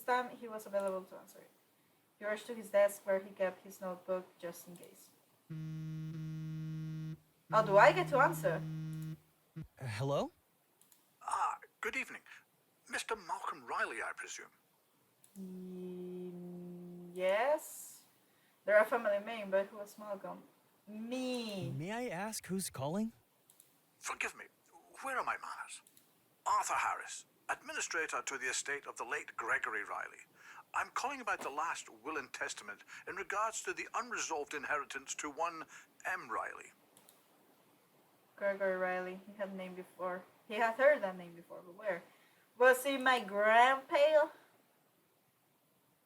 This time, he was available to answer it. He rushed to his desk where he kept his notebook just in case. Oh, do I get to answer? Hello? Ah, good evening. Mr. Malcolm Riley, I presume. Yes. They're a family name, but who was Malcolm? Me. May I ask who's calling? Forgive me, where are my manners? Arthur Harris, administrator to the estate of the late Gregory Riley. I'm calling about the last will and testament in regards to the unresolved inheritance to one M. Riley. Gregory Riley. He had name before. He had heard that name before, but where? Was he my grandpa?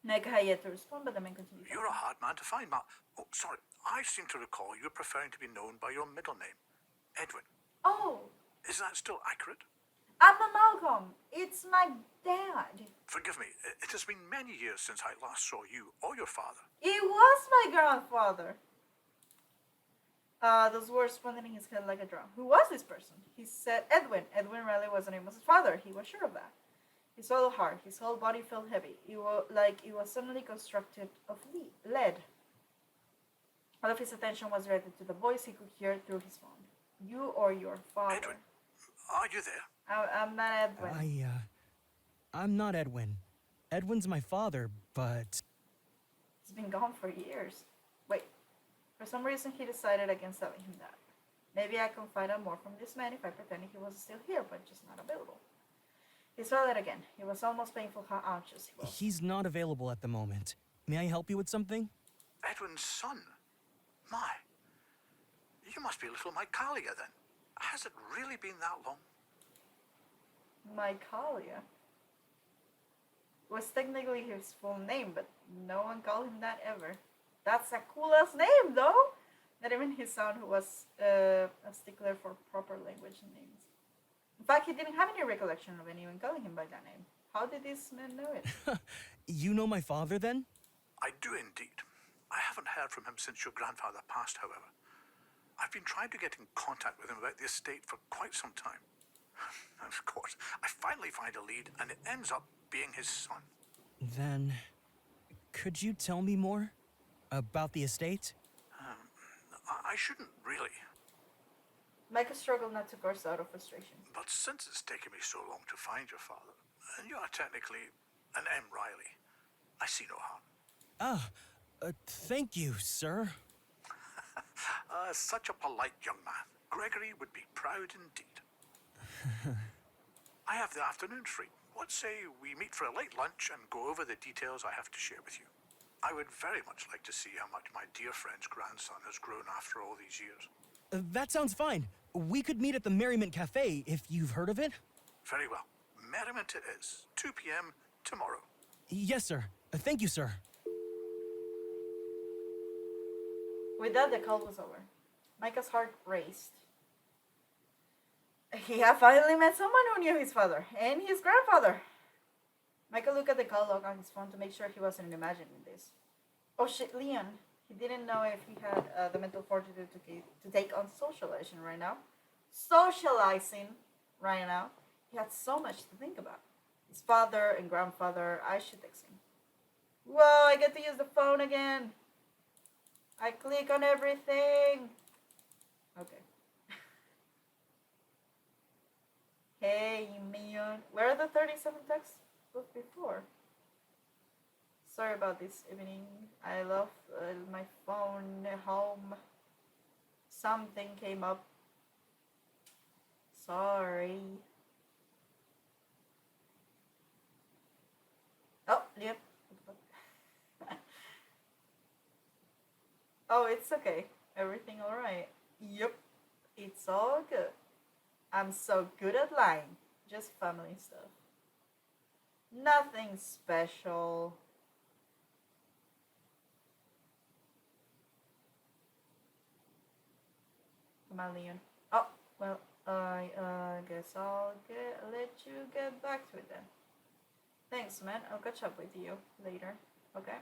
Meg had yet to respond, but the man continued. You're a hard man to find, Mal. Oh, sorry. I seem to recall you preferring to be known by your middle name, Edwin. Oh, Is that still accurate? I'm a Malcolm. It's my dad. Forgive me, it has been many years since I last saw you or your father. It was my grandfather. Those words pounded in his head like a drum. Who was this person? He said Edwin. Edwin Riley was the name of his father. He was sure of that. He swallowed hard. His whole body felt heavy. It was like it was suddenly constructed of lead. All of his attention was directed to the voice he could hear through his phone. You or your father? Edwin, are you there? I'm not Edwin. I'm not Edwin. Edwin's my father, but... He's been gone for years. Wait. For some reason, he decided against telling him that. Maybe I can find out more from this man if I pretended he was still here, but just not available. He swallowed it again. It was almost painful how anxious he was. He's not available at the moment. May I help you with something? Edwin's son? My. You must be little Michaelia then. Has it really been that long? Michaelia was technically his full name, but no one called him that ever. That's a cool ass name, though. Not even his son, who was a stickler for proper language names. In fact, he didn't have any recollection of anyone calling him by that name. How did this man know it? You know my father, then? I do indeed. I haven't heard from him since your grandfather passed, however. I've been trying to get in contact with him about the estate for quite some time. Of course, I finally find a lead, and it ends up being his son. Then... could you tell me more? About the estate? I shouldn't really, Micah struggled not to burst out of frustration. but since it's taken me so long to find your father, and you are technically an M. Riley, I see no harm. Thank you, sir. Such a polite young man. Gregory would be proud indeed. I have the afternoon free. What say we meet for a late lunch and go over the details I have to share with you? I would very much like to see how much my dear friend's grandson has grown after all these years. That sounds fine. We could meet at the Merriment Cafe, if you've heard of it. Very well. Merriment it is. 2 p.m. tomorrow. Yes, sir. Thank you, sir. With that, the call was over. Micah's heart raced. He had finally met someone who knew his father and his grandfather. Micah looked at the call log on his phone to make sure he wasn't imagining this. Oh shit, Leon. He didn't know if he had the mental fortitude to take on socializing right now. He had so much to think about. His father and grandfather. I should text him. Whoa, I get to use the phone again. I click on everything. Okay. Hey, Leon. Where are the 37 texts before? Sorry about this evening. I left my phone home. Something came up. Sorry. Oh, yep. Oh, it's okay. Everything alright. Yep. It's all good. I'm so good at lying. Just family stuff. Nothing special. Come on, Leon. Oh, well, I guess I'll let you get back to it then. Thanks, man. I'll catch up with you later. Okay?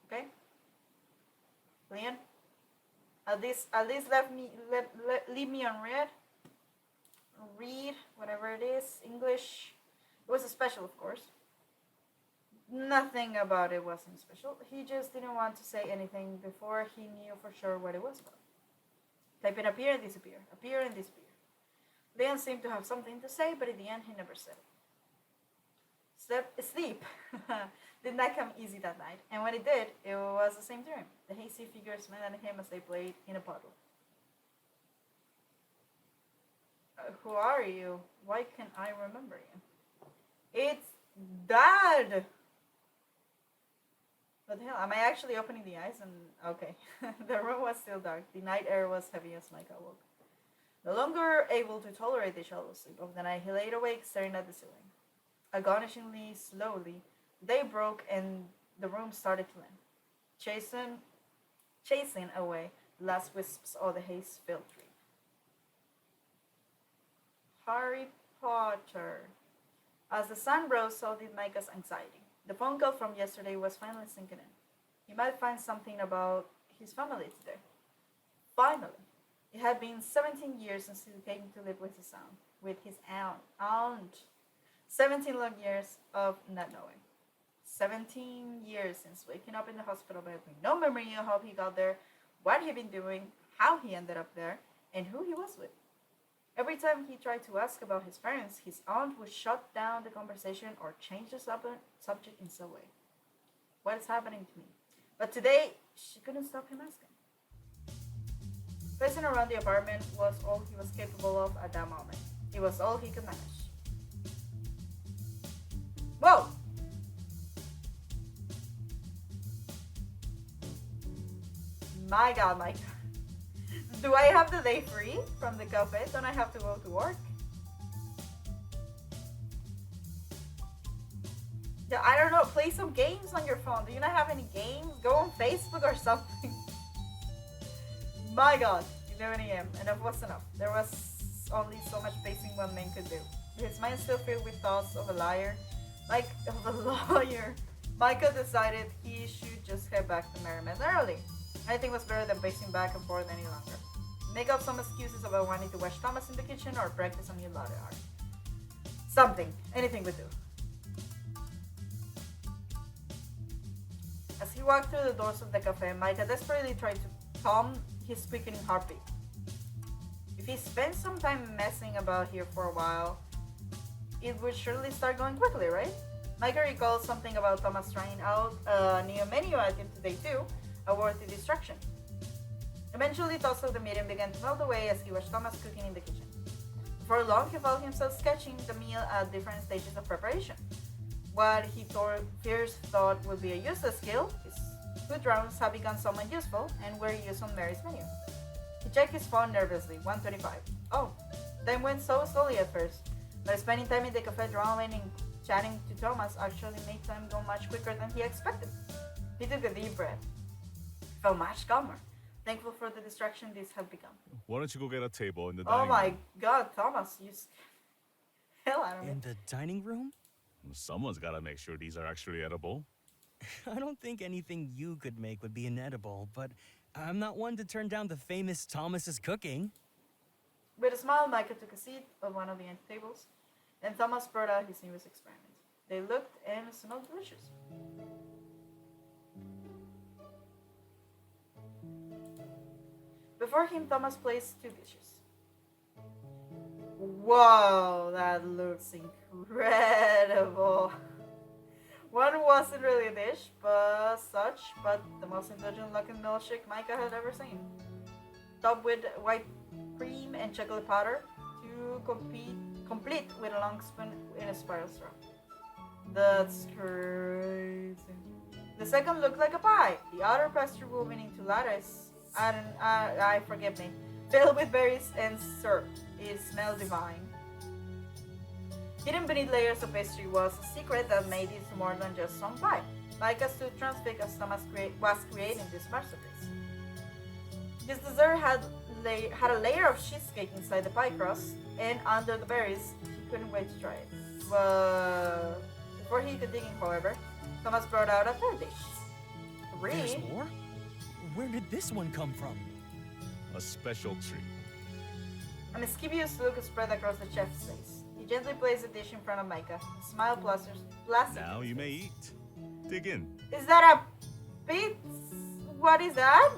Okay? Leon? At least leave me on read. Read, whatever it is. English. It was special, of course. Nothing about it wasn't special. He just didn't want to say anything before he knew for sure what it was about. Type in appear and disappear, appear and disappear. Leon seemed to have something to say, but in the end he never said it. Sleep did not come easy that night, and when it did, it was the same dream. The hazy figures smiled at him as they played in a puddle. Who are you? Why can't I remember you? It's Dad! What the hell? Am I actually opening the eyes? And okay. The room was still dark. The night air was heavy as Micah awoke. No longer able to tolerate the shallow sleep of the night, he lay awake staring at the ceiling. Astonishingly slowly, day broke and the room started to end, chasing away the last wisps of the haze-filled dream. Harry Potter. As the sun rose, so did Micah's anxiety. The phone call from yesterday was finally sinking in. He might find something about his family today. Finally. It had been 17 years since he came to live with his aunt. 17 long years of not knowing. 17 years since waking up in the hospital bed with no memory of how he got there, what he'd been doing, how he ended up there, and who he was with. Every time he tried to ask about his parents, his aunt would shut down the conversation or change the subject in some way. What is happening to me? But today, she couldn't stop him asking. Pacing around the apartment was all he was capable of at that moment. It was all he could manage. Whoa! My God, Mike. Do I have the day free from the cafe? Don't I have to go to work? Yeah, I don't know. Play some games on your phone. Do you not have any games? Go on Facebook or something. My God, 11 a.m. Enough was enough. There was only so much pacing one man could do. His mind still filled with thoughts of a lawyer. Michael decided he should just head back to Merriman early. Anything was better than pacing back and forth any longer. Make up some excuses about wanting to watch Thomas in the kitchen or practice a new latte art. Something. Anything would do. As he walked through the doors of the cafe, Micah desperately tried to calm his quickening heartbeat. If he spent some time messing about here for a while, it would surely start going quickly, right? Micah recalled something about Thomas trying out a new menu item today too, a worthy distraction. Eventually, thoughts of the meeting began to melt away as he watched Thomas cooking in the kitchen. Before long, he felt himself sketching the meal at different stages of preparation. What he first thought would be a useless skill, his food rounds had become somewhat useful and were used on Mary's menu. He checked his phone nervously, 1:25. Oh, time went so slowly at first, but spending time in the cafe drawing and chatting to Thomas actually made time go much quicker than he expected. He took a deep breath. Felt much calmer, thankful for the distraction this had become. Why don't you go get a table in the dining Oh my room? God, Thomas, you hell out of me. In the dining room? Someone's got to make sure these are actually edible. I don't think anything you could make would be inedible, but I'm not one to turn down the famous Thomas's cooking. With a smile, Micah took a seat at one of the empty tables, and Thomas brought out his newest experiment. They looked and smelled delicious. Before him, Thomas placed two dishes. Whoa, that looks incredible. One wasn't really a dish, but the most indulgent-looking milkshake Micah had ever seen. Topped with white cream and chocolate powder to complete with a long spoon in a spiral straw. That's crazy. The second looked like a pie. The outer pastry woven into lattice. Forgive me. Filled with berries and syrup. It smelled divine. Hidden beneath layers of pastry was a secret that made it more than just some pie. Micah stood transfixed as Thomas was creating this masterpiece. This dessert had a layer of cheesecake inside the pie crust, and under the berries, he couldn't wait to try it. But before he could dig in, however, Thomas brought out a third dish. There's more? Where did this one come from? A special treat. A mischievous look spread across the chef's face. He gently placed the dish in front of Micah. His smile blasters. Now you may eat. Dig in. Is that a pizza? What is that?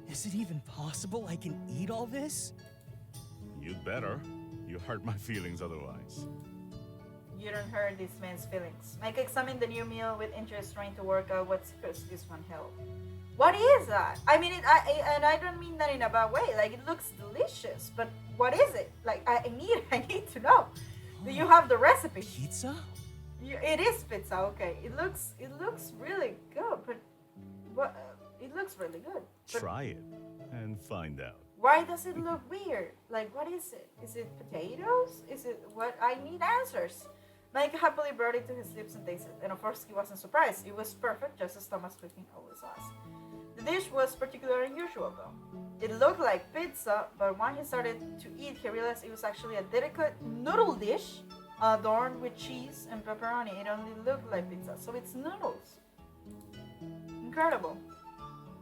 Is it even possible I can eat all this? You'd better. You hurt my feelings otherwise. You don't hurt this man's feelings. Micah examined the new meal with interest, trying to work out what secrets this one held. What is that? I mean, and I don't mean that in a bad way. Like, it looks delicious, but what is it? Like, I need to know. Do you have the recipe? Pizza? It is pizza. Okay, it looks really good, but what? It looks really good. But Try it and find out. why does it look weird? Like, what is it? Is it potatoes? Is it what? I need answers. Mike happily brought it to his lips and tasted, and of course he wasn't surprised. It was perfect, just as Thomas cooking always was. The dish was particularly unusual, though. It looked like pizza, but when he started to eat, he realized it was actually a delicate noodle dish adorned with cheese and pepperoni. It only looked like pizza, so it's noodles. Incredible.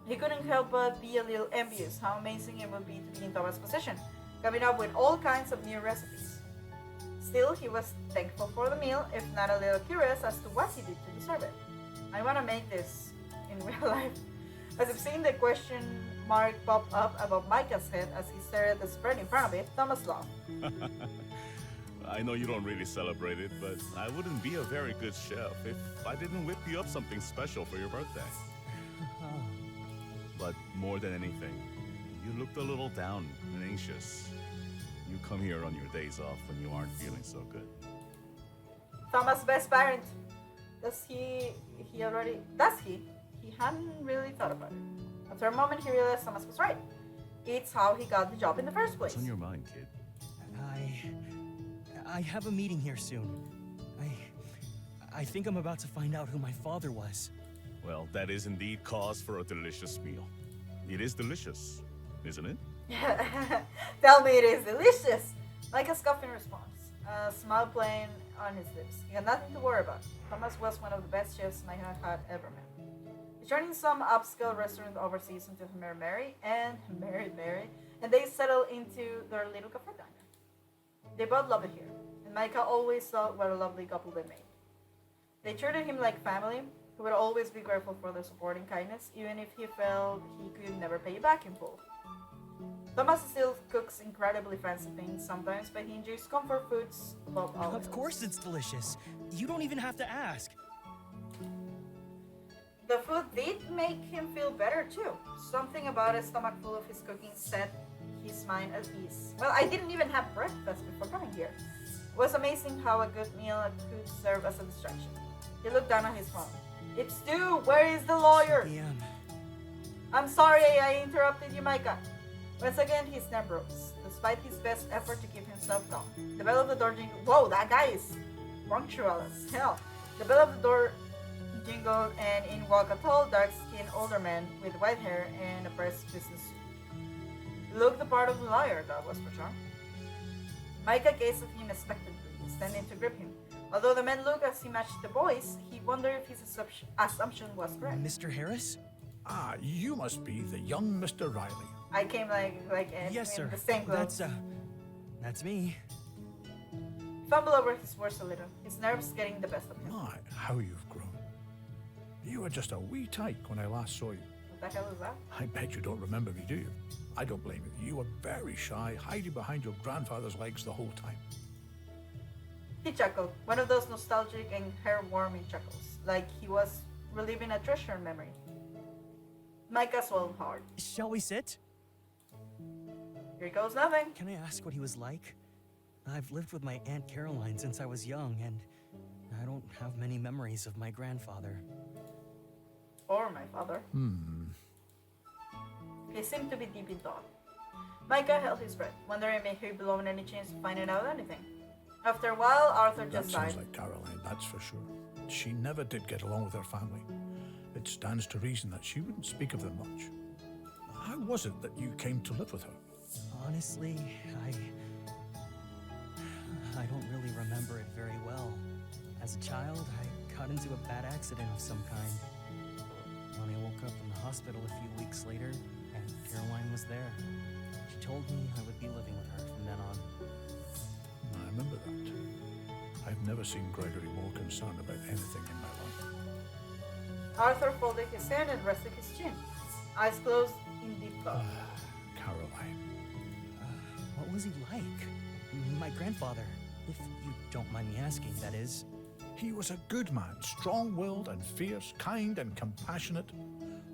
He couldn't help but be a little envious how amazing it would be to be in Thomas' position, coming up with all kinds of new recipes. Still, he was thankful for the meal, if not a little curious as to what he did to deserve it. I want to make this in real life. As if seeing the question mark pop up above Micah's head as he stared at the spread in front of it, Thomas laughed. I know you don't really celebrate it, but I wouldn't be a very good chef if I didn't whip you up something special for your birthday. But more than anything, you looked a little down and anxious. You come here on your days off when you aren't feeling so good. Thomas' best parent. Does he hadn't really thought about it. After a moment, he realized Thomas was right. It's how he got the job in the first place. What's on your mind, kid? I have a meeting here soon. I think I'm about to find out who my father was. Well, that is indeed cause for a delicious meal. It is delicious, isn't it? Tell me it is delicious. Micah scoffed in response, a smile playing on his lips. He had nothing to worry about. Thomas was one of the best chefs Micah had ever met. He joined some upscale restaurant overseas until he married Mary, and they settled into their little cafe diner. They both loved it here, and Micah always thought what a lovely couple they made. They treated him like family. He would always be grateful for their support and kindness, even if he felt he could never pay it back in full. Thomas still cooks incredibly fancy things sometimes, but he enjoys comfort foods above all else. Of course it's delicious. You don't even have to ask. The food did make him feel better too. Something about a stomach full of his cooking set his mind at ease. Well, I didn't even have breakfast before coming here. It was amazing how a good meal could serve as a distraction. He looked down at his phone. It's due! Where is the lawyer? Damn. I'm sorry I interrupted you, Micah. Once again, his nerve rose, despite his best effort to keep himself calm. The bell of the door jingled. Whoa, that guy is punctual as hell. The bell of the door jingled, and in walked a tall, dark-skinned older man with white hair and a pressed business suit. He looked the part of the lawyer, that was for sure. Micah gazed at him expectantly, standing to grip him. Although the man looked as he matched the voice, he wondered if his assumption was correct. Mr. Harris? Ah, you must be the young Mr. Riley. I came Yes, in sir. the same clothes. That's me. He fumbled over his words a little, his nerves getting the best of him. My, how you've grown. You were just a wee tyke when I last saw you. What the hell is that? I bet you don't remember me, do you? I don't blame you. You were very shy, hiding behind your grandfather's legs the whole time. He chuckled, one of those nostalgic and hair-warming chuckles, like he was reliving a treasure memory. Micah swallowed hard. Shall we sit? Here goes nothing. Can I ask what he was like? I've lived with my Aunt Caroline since I was young, and I don't have many memories of my grandfather. Or my father. He seemed to be deep in thought. Micah held his breath, wondering if he'd be blown any chance of finding out anything. After a while, Arthur That just sounds died. like Caroline, that's for sure. She never did get along with her family. It stands to reason that she wouldn't speak of them much. How was it that you came to live with her? Honestly, I don't really remember it very well. As a child, I got into a bad accident of some kind. When I woke up in the hospital a few weeks later, and Caroline was there. She told me I would be living with her from then on. remember that. I've never seen Gregory more concerned about anything in my life. Arthur folded his hand and rested his chin, eyes closed in deep thought. Caroline. What was he like? My grandfather. If you don't mind me asking, that is. He was a good man, strong-willed and fierce, kind and compassionate.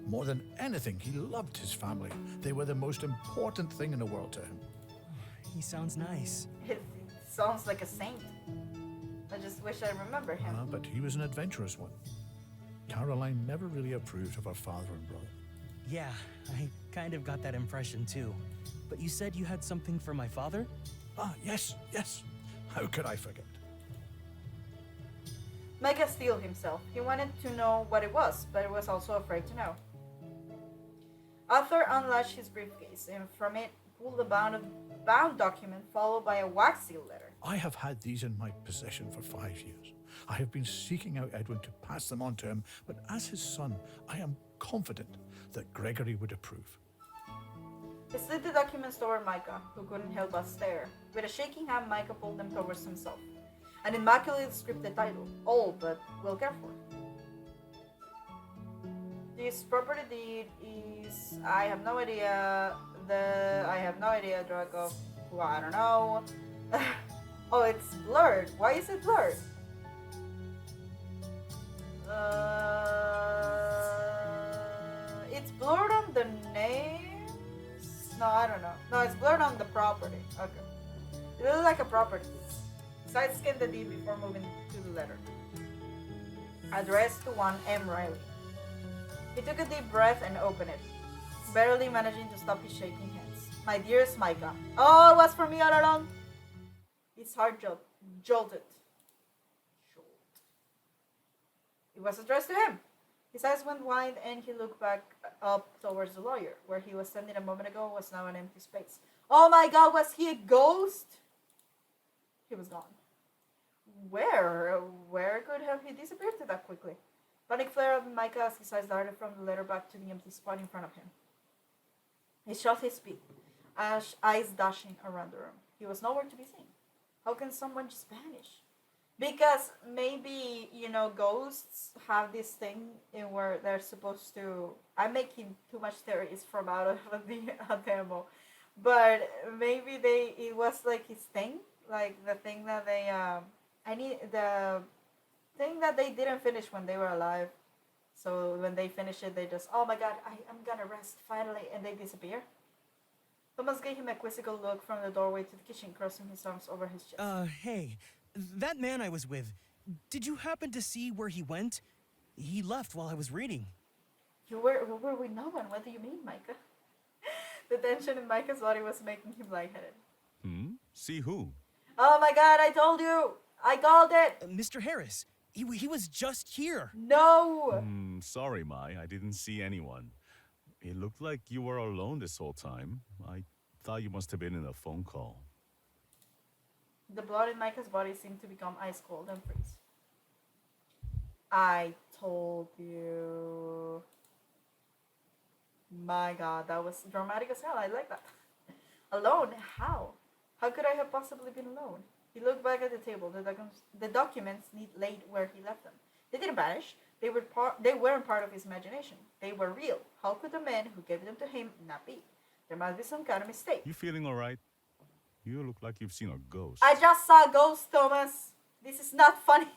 More than anything, he loved his family. They were the most important thing in the world to him. He sounds nice. It sounds like a saint. I just wish I remember him. But he was an adventurous one. Caroline never really approved of her father and brother. Yeah, I kind of got that impression too. But you said you had something for my father? Yes. How could I forget? Micah steeled himself. He wanted to know what it was, but he was also afraid to know. Arthur unlatched his briefcase, and from it pulled a bound document followed by a wax seal letter. I have had these in my possession for 5 years. I have been seeking out Edwin to pass them on to him, but as his son, I am confident that Gregory would approve. He slid the documents toward Micah, who couldn't help but stare. With a shaking hand, Micah pulled them towards himself. An immaculately scripted title, all but well cared for. This property deed is, I have no idea, drug of, well, I don't know. Oh, it's blurred. Why is it blurred? It's blurred on the names? No, I don't know. No, it's blurred on the property. Okay. It looks like a property. Side scan the deed before moving to the letter. Addressed to one M. Riley. He took a deep breath and opened it, barely managing to stop his shaking hands. My dearest Micah. Oh, it was for me all along. His heart jolted. It was addressed to him. His eyes went wide and he looked back up towards the lawyer. Where he was standing a moment ago was now an empty space. Oh my God, was he a ghost? He was gone. Where could have he disappeared to that quickly? Panic flared up in Micah as his eyes darted from the letter back to the empty spot in front of him. He shot his feet, eyes dashing around the room. He was nowhere to be seen. How can someone just vanish? Because maybe, ghosts have this thing in where they're supposed to... I'm making too much theories from out of the demo. But maybe it was like his thing. Like the thing that they... the thing that they didn't finish when they were alive. So when they finish it, they just... Oh my God, I'm gonna rest finally. And they disappear. Thomas gave him a quizzical look from the doorway to the kitchen, crossing his arms over his chest. Hey... That man I was with, did you happen to see where he went? He left while I was reading. You were with no one. What do you mean, Micah? The tension in Micah's body was making him lightheaded. See who? Oh my God, I told you! I called it! Mr. Harris, he was just here. No! Sorry, Mai, I didn't see anyone. It looked like you were alone this whole time. I thought you must have been in a phone call. The blood in Micah's body seemed to become ice cold and freeze. I told you. My God, that was dramatic as hell. I like that. Alone? How? How could I have possibly been alone? He looked back at the table. The documents laid where he left them. They didn't vanish. They weren't part of his imagination. They were real. How could the man who gave them to him not be? There must be some kind of mistake. You feeling all right? You look like you've seen a ghost. I just saw a ghost, Thomas. This is not funny.